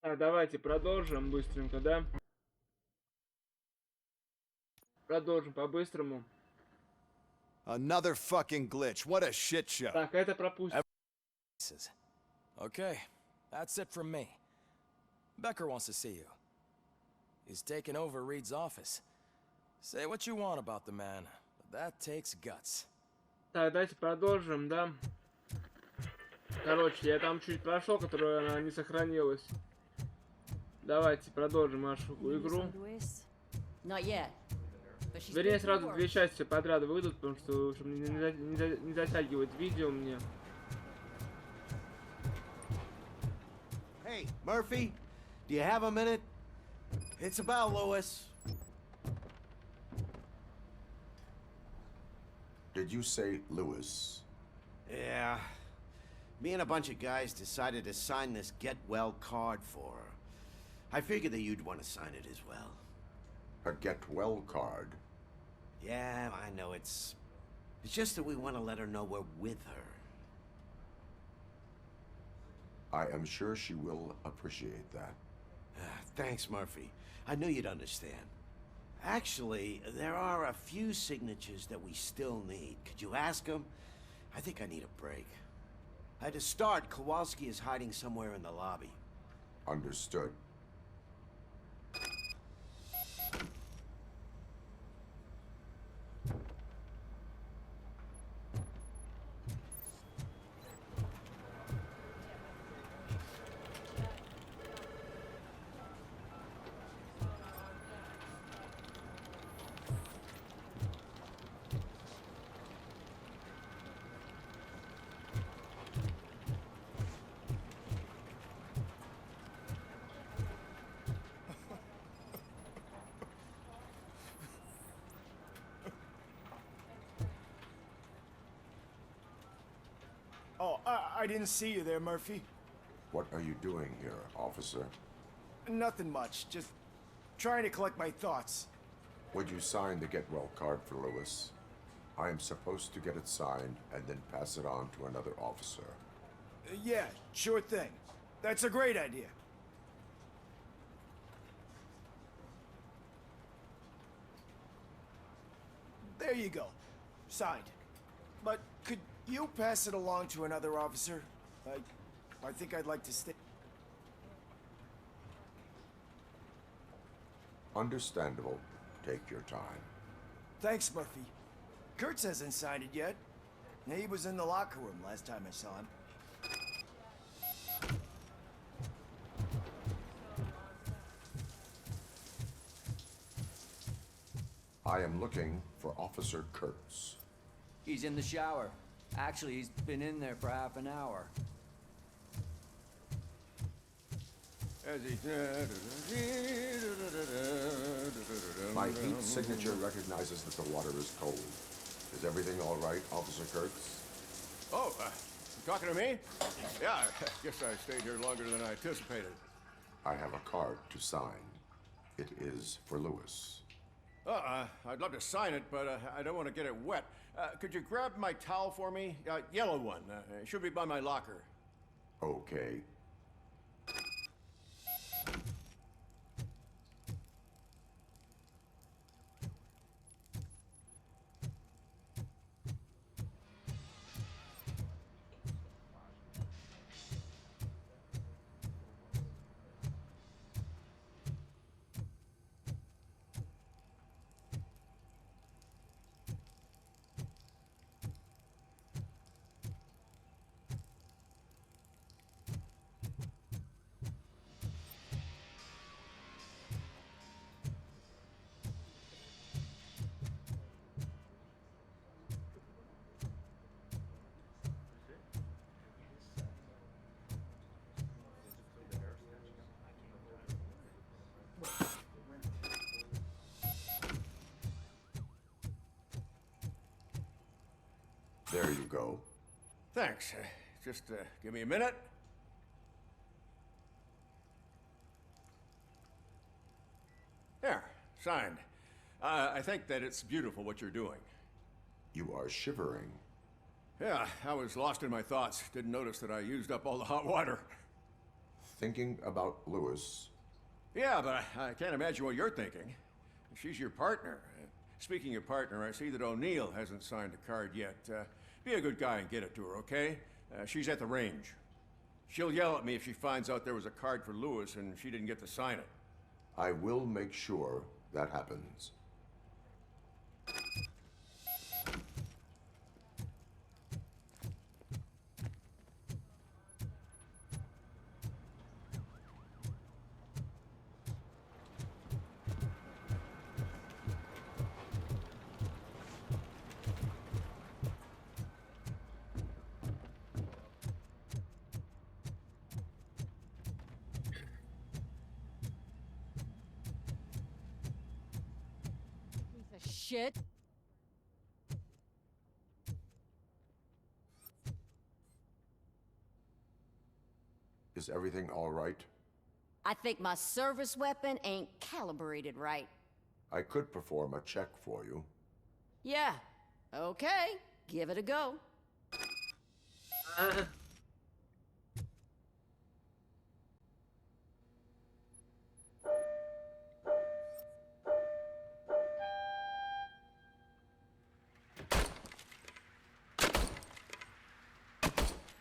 Давайте продолжим быстренько, да? Продолжим по-быстрому. Another fucking glitch. What a shit show. Так, это пропустим. Okay, that's it from me. Becker wants to see you. He's taken over Reed's office. Say what you want about the man, but that takes guts. Так, давайте продолжим, да? Короче, я там чуть прошел, которая она не сохранилась. Давайте продолжим нашу игру. Not yet. But she's Вернее, been сразу through две worse. части подряд выйдут, потому что чтобы не затягивать видео мне. Hey, Murphy, do you have a minute? It's about Lewis. Did you say Lewis? Yeah. Me and a bunch of guys decided to sign this get well card for her. I figured that you'd want to sign it as well. A get well card? Yeah, I know it's just that we want to let her know we're with her. I am sure she will appreciate that. Thanks, Murphy. I knew you'd understand. Actually, there are a few signatures that we still need. Could you ask them? I think I need a break. To start, Kowalski is hiding somewhere in the lobby. Understood. Oh, I didn't see you there, Murphy. What are you doing here, officer? Nothing much. Just trying to collect my thoughts. Would you sign the get well card for Lewis? I am supposed to get it signed and then pass it on to another officer. Yeah, sure thing. That's a great idea. There you go. Signed. But could you pass it along to another officer? I think I'd like to stay. Understandable. Take your time. Thanks, Murphy. Kurtz hasn't signed it yet. He was in the locker room last time I saw him. I am looking for Officer Kurtz. He's in the shower. Actually, he's been in there for half an hour. My heat signature recognizes that the water is cold. Is everything all right, Officer Kurtz? Oh, you talking to me? Yeah, I guess I stayed here longer than I anticipated. I have a card to sign. It is for Lewis. I'd love to sign it, but I don't want to get it wet. Could you grab my towel for me? Yellow one. It should be by my locker. Okay. There you go. Thanks. Just give me a minute. There, signed. I think that it's beautiful what you're doing. You are shivering. Yeah, I was lost in my thoughts. Didn't notice that I used up all the hot water. thinking about Lewis. Yeah, but I can't imagine what you're thinking. She's your partner. Speaking of partner, I see that O'Neill hasn't signed a card yet. Be a good guy and get it to her, okay? She's at the range. She'll yell at me if she finds out there was a card for Lewis and she didn't get to sign it. I will make sure that happens. Piece of shit. Is everything all right? I think my service weapon ain't calibrated right. I could perform a check for you. Yeah. Okay. Give it a go.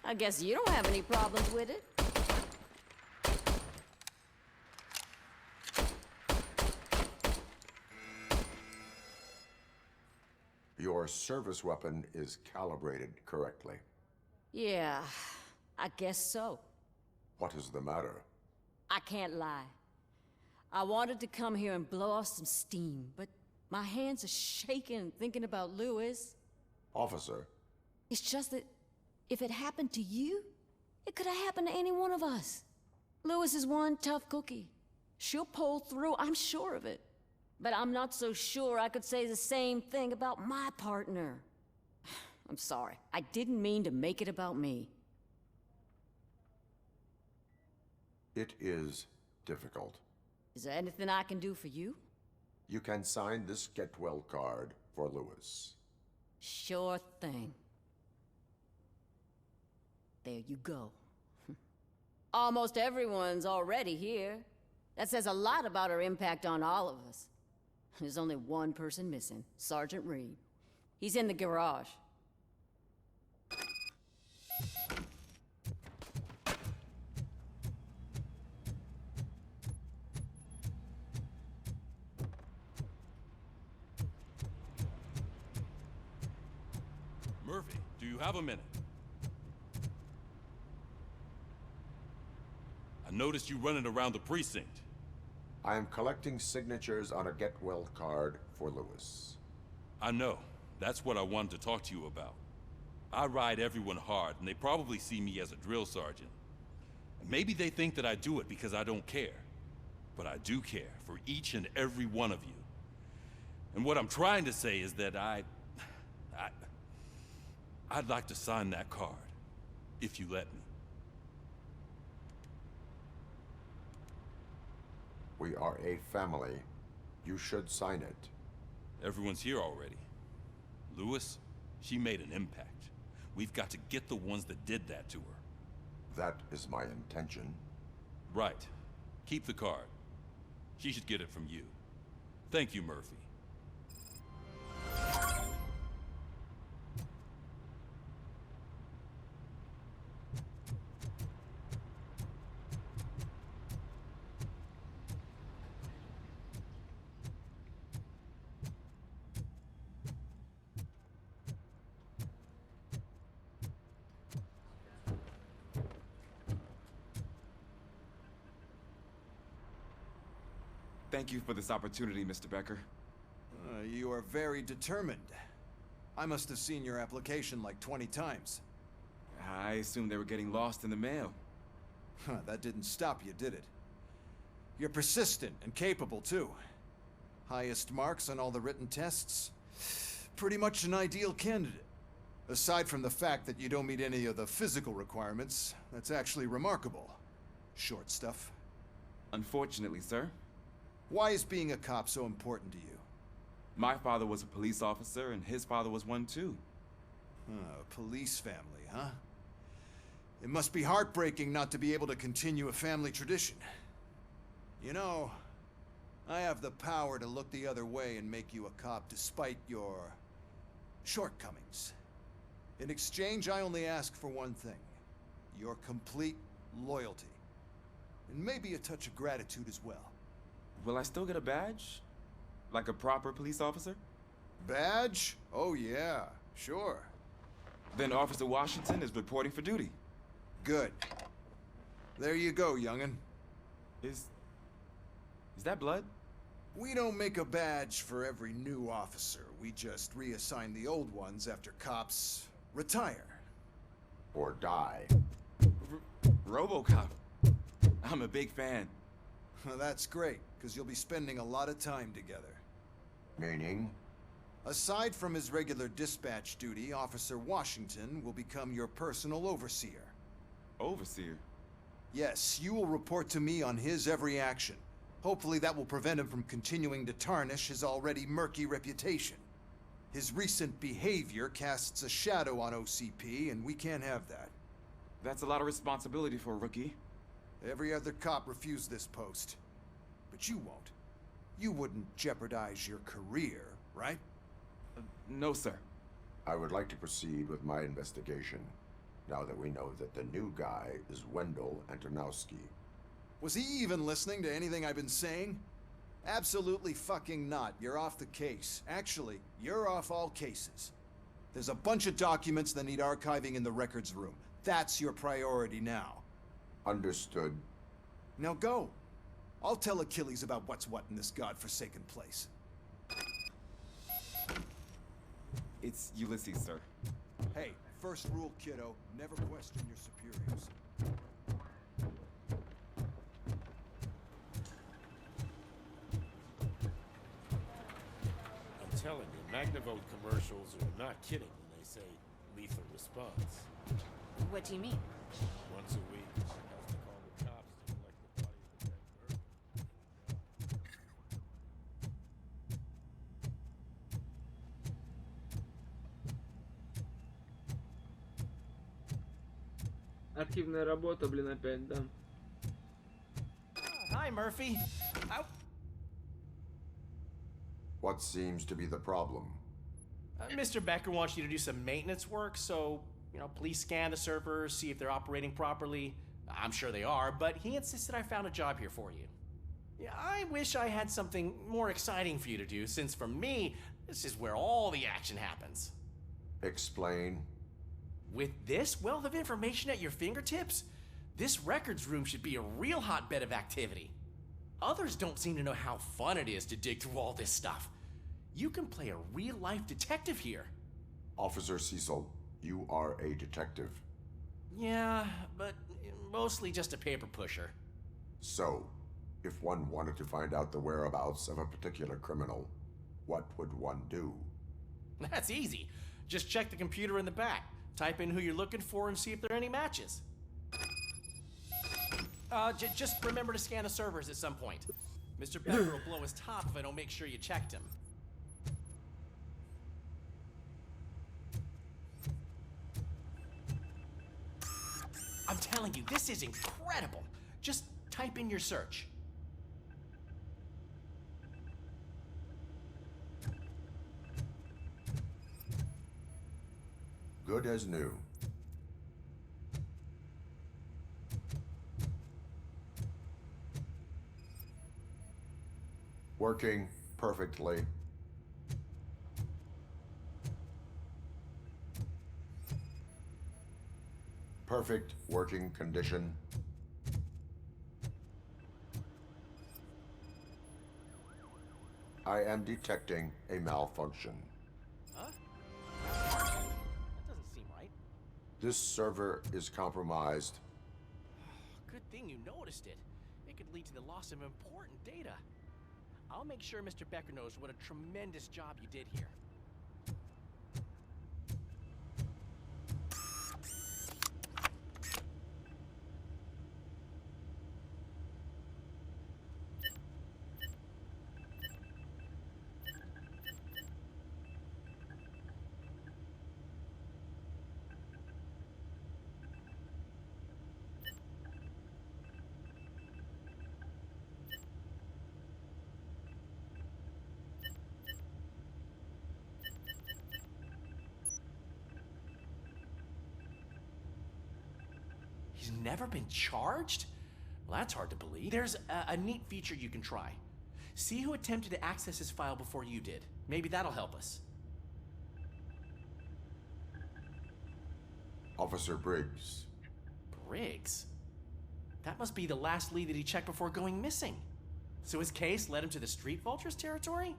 I guess you don't have any problems with it. Your service weapon is calibrated correctly. Yeah, I guess so. What is the matter? I can't lie. I wanted to come here and blow off some steam, but my hands are shaking thinking about Lewis. Officer, It's just that if it happened to you, it could have happened to any one of us. Lewis is one tough cookie. She'll pull through, I'm sure of it. But I'm not so sure I could say the same thing about my partner. I'm sorry. I didn't mean to make it about me. it is difficult. Is there anything I can do for you? You can sign this get well card for Lewis. Sure thing. There you go. Almost everyone's already here. That says a lot about her impact on all of us. There's only one person missing, Sergeant Reed. He's in the garage. Murphy, do you have a minute? I noticed you running around the precinct. I am collecting signatures on a get well card for Lewis. I know. That's what I wanted to talk to you about. I ride everyone hard, and they probably see me as a drill sergeant. And maybe they think that I do it because I don't care. But I do care for each and every one of you. And what I'm trying to say is that I'd like to sign that card, if you let me. We are a family. You should sign it. Everyone's here already. Lewis, she made an impact. We've got to get the ones that did that to her. That is my intention. Right. Keep the card. She should get it from you. Thank you, Murphy. Thank you for this opportunity, Mr. Becker. You are very determined. I must have seen your application like 20 times. I assumed they were getting lost in the mail. That didn't stop you, did it? You're persistent and capable, too. Highest marks on all the written tests. Pretty much an ideal candidate. Aside from the fact that you don't meet any of the physical requirements, that's actually remarkable. Short stuff. Unfortunately, sir. Why is being a cop so important to you? My father was a police officer, and his father was one too. Police family, huh? It must be heartbreaking not to be able to continue a family tradition. You know, I have the power to look the other way and make you a cop despite your shortcomings. In exchange, I only ask for one thing. Your complete loyalty. And maybe a touch of gratitude as well. Will I still get a badge? Like a proper police officer? Badge? Oh yeah, sure. Then Officer Washington is reporting for duty. Good. There you go, young'un. Is that blood? We don't make a badge for every new officer. We just reassign the old ones after cops retire. Or die. RoboCop. I'm a big fan. Well, that's great, because you'll be spending a lot of time together. Meaning? Aside from his regular dispatch duty, Officer Washington will become your personal overseer. Overseer? Yes, you will report to me on his every action. Hopefully that will prevent him from continuing to tarnish his already murky reputation. His recent behavior casts a shadow on OCP, and we can't have that. That's a lot of responsibility for a rookie. Every other cop refused this post. But you won't. You wouldn't jeopardize your career, right? No, sir. I would like to proceed with my investigation, now that we know that the new guy is Wendell Antonowski. Was he even listening to anything I've been saying? Absolutely fucking not. You're off the case. Actually, you're off all cases. There's a bunch of documents that need archiving in the records room. That's your priority now. Understood. Now go. I'll tell Achilles about what's what in this godforsaken place. It's Ulysses, sir. Hey, first rule, kiddo, never question your superiors. I'm telling you, Magnavote commercials are not kidding when they say lethal response. What do you mean? Once a week, she has to call the cops to collect the body of the dead bird. Архивная работа, блин, опять, да. Hi, Murphy. What seems to be the problem? Mr. Becker wants you to do some maintenance work, so, please scan the servers, see if they're operating properly. I'm sure they are, but he insisted I found a job here for you. Yeah, I wish I had something more exciting for you to do, since for me, this is where all the action happens. Explain. With this wealth of information at your fingertips, this records room should be a real hotbed of activity. Others don't seem to know how fun it is to dig through all this stuff. You can play a real-life detective here. Officer Cecil, you are a detective. Yeah, but mostly just a paper pusher. So, if one wanted to find out the whereabouts of a particular criminal, what would one do? That's easy. Just check the computer in the back. Type in who you're looking for and see if there are any matches. Just remember to scan the servers at some point. Mr. Becker will blow his top if I don't make sure you checked him. I'm telling you, this is incredible. Just type in your search. Good as new. Working perfectly. Perfect working condition. I am detecting a malfunction. Huh? That doesn't seem right. This server is compromised. Good thing you noticed it. It could lead to the loss of important data. I'll make sure Mr. Becker knows what a tremendous job you did here. He's never been charged? Well, that's hard to believe. There's a neat feature you can try. See who attempted to access his file before you did. Maybe that'll help us. Officer Briggs. Briggs? That must be the last lead that he checked before going missing. So his case led him to the Street Vultures territory?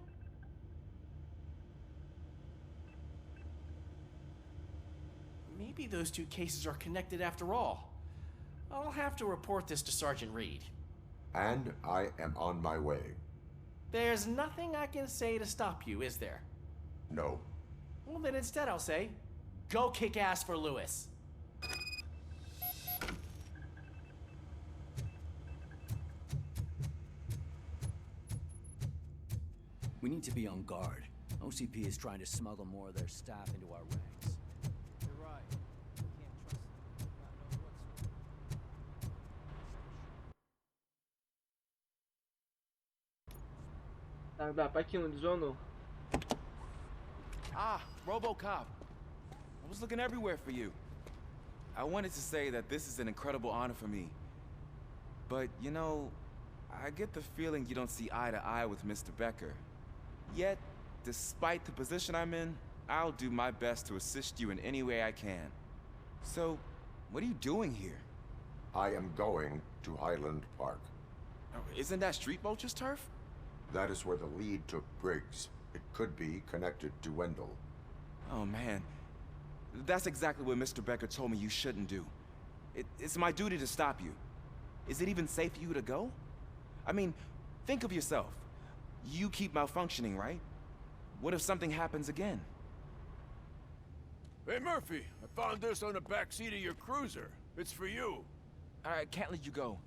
Maybe those two cases are connected after all. I'll have to report this to Sergeant Reed. And I am on my way. There's nothing I can say to stop you, is there? No. Well, then instead I'll say, go kick ass for Lewis. We need to be on guard. OCP is trying to smuggle more of their staff into our ranks. You're right. We can't trust them. Not know what's... Так, да, покинуть зону. Ah, RoboCop. I was looking everywhere for you. I wanted to say that this is an incredible honor for me. But, you know, I get the feeling you don't see eye to eye with Mr. Becker. Yet, despite the position I'm in, I'll do my best to assist you in any way I can. So, what are you doing here? I am going to Highland Park. Oh, isn't that Street Vulture's turf? That is where the lead took Briggs. It could be connected to Wendell. Oh, man. That's exactly what Mr. Becker told me you shouldn't do. It's my duty to stop you. Is it even safe for you to go? I mean, think of yourself. You keep malfunctioning, right? What if something happens again? Hey, Murphy, I found this on the back seat of your cruiser. It's for you. I can't let you go.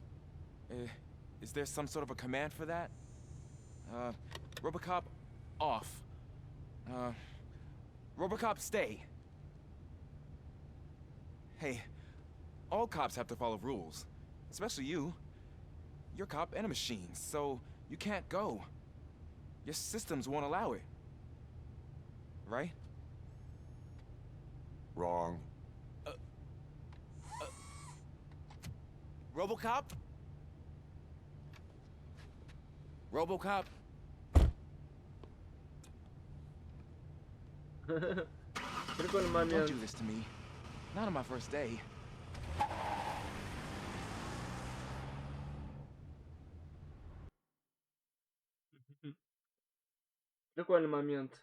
Is there some sort of a command for that? RoboCop, off. RoboCop, stay. Hey, all cops have to follow rules. Especially you. You're a cop and a machine, so you can't go. Your systems won't allow it. Right? Wrong. RoboCop? RoboCop? Прикольный Don't момент. do this to me. Not on my first day. Прикольный момент.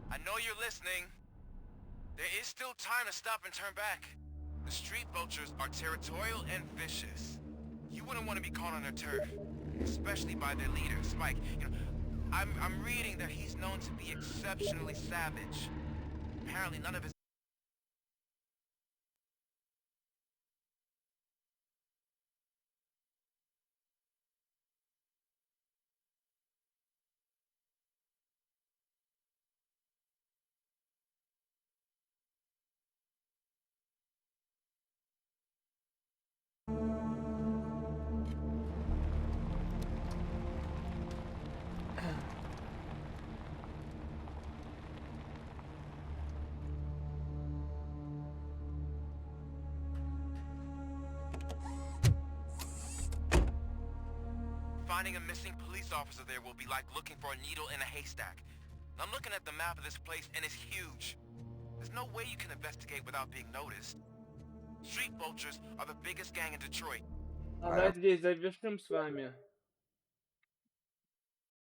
I know you're listening. There is still time to stop and turn back. The Street Vultures are territorial and vicious. You wouldn't want to be caught on their turf, especially by their leader, Spike. You know, I'm reading that he's known to be exceptionally savage. Apparently none of his Finding a missing police officer there will be like looking for a needle in a haystack. I'm looking at the map of this place and it's huge. There's no way you can investigate without being noticed. Street Vultures are the biggest gang in Detroit. Давай здесь завершим с вами.